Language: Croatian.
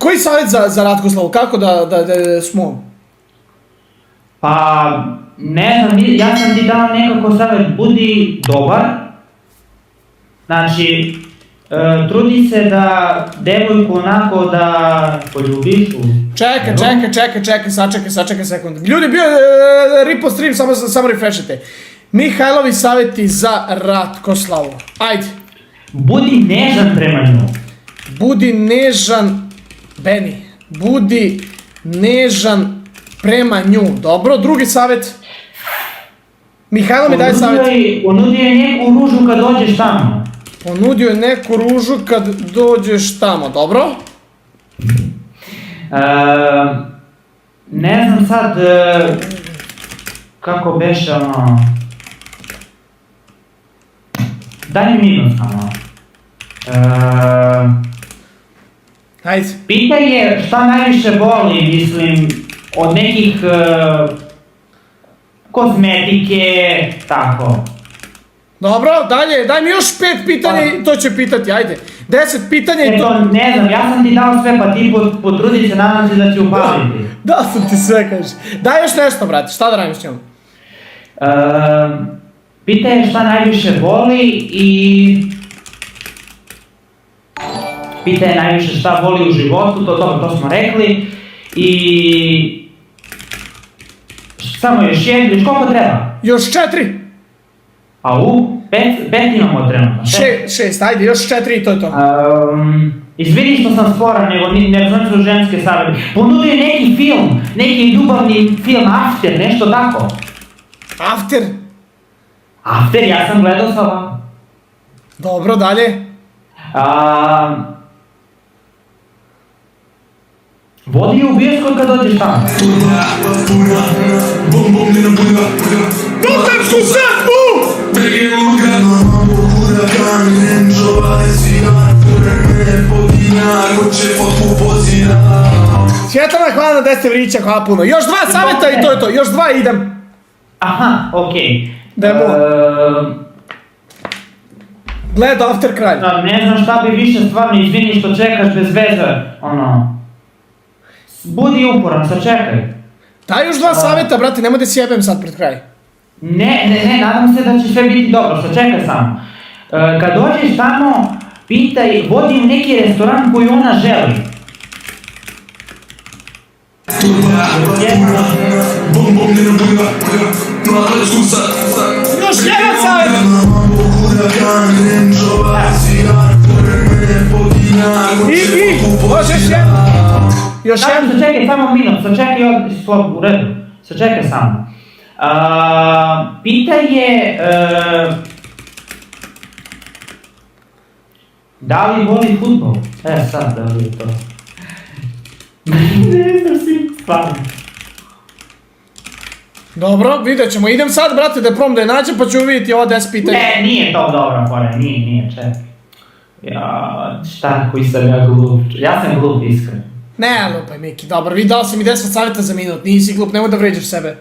koji savjet za Ratkoslavu, kako da smo? Pa, ne znam, ja sam ti dao nekako savjet, budi dobar, znači, trudi se da devojku onako da poljubiš. Čekaj, sačekaj sekund. Ljudi, bio ripo stream, samo refreshite. Mihajlovi savjeti za Ratkoslavu. Ajde. Budi nežan prema nju. Budi nežan, Beni, budi nežan prema nju. Dobro, drugi savjet. Mihajlo mi daj savjet. Ponudio je neku ružu kad dođeš tamo. Ponudio je neku ružu kad dođeš tamo, dobro? Ne znam sad kako beše ono... Daj mi minus samo. Hajde. Pitaj je šta najviše voli, mislim, od nekih kozmetike, tako. Dobro, dalje, daj mi još 5 pitanja i to će pitati, ajde. 10 pitanja i to... Ne znam, ja sam ti dao sve, pa ti potrudi se, nadam se da će upaliti. Da sam ti sve, kažeš. Daj još nešto, brate, šta da radim s njom? Pitaj je šta najviše voli i... Pitaj je najviše šta voli u životu, to smo rekli. I... Samo još koliko treba? Još 4. Au, 5 imamo trenutno. 6, ajde, još 4 i to je to. Izvini što sam sporan, ne znam su ženske savjeti. Ponudio je neki film, neki ljubavni film, After, nešto tako. After? After, ja sam gledao sa vam. Dobro, dalje. Vodi je u bioskop kad dođeš tamo. Potemsku setvu! Svjetlana, hvala na 10 vrića, hvala puno. Još 2 savjeta i to je to, još 2 idem. Aha, okej. Demo. Gleda After kralj. Ne znam šta bi više stvarno, izvini što čekaš bez veze, ono... Budi uporan, sačekaj. Daj još 2 savjeta, brate, nemoj da sjebem sad pred kraj. Ne, nadam se da će sve biti dobro, sačekaj samo. Kad dođeš tamo, pitaj, vodi u neki restoran koji ona želi. Još jedan savjet! Možeš jedan! Još jedan! Sačekaj samo minut, sačekaj u redu, sačekaj samo. Pitaj je... Da li voli futbol? Sad da li je to. Ne znam si, stvarno. Dobro, vidjet ćemo. Idem sad, brate, da probam da je nađem, pa ću vidjeti ova 10 pitanja. Ne, nije to dobro, Kore, nije, čekaj. Šta, koji sam ja glup? Ja sam glup, iskren. Ne, lupaj, Miki, dobro, vi dao si mi 10 savjeta za minut, nisi glup, nemoj da vređaš sebe.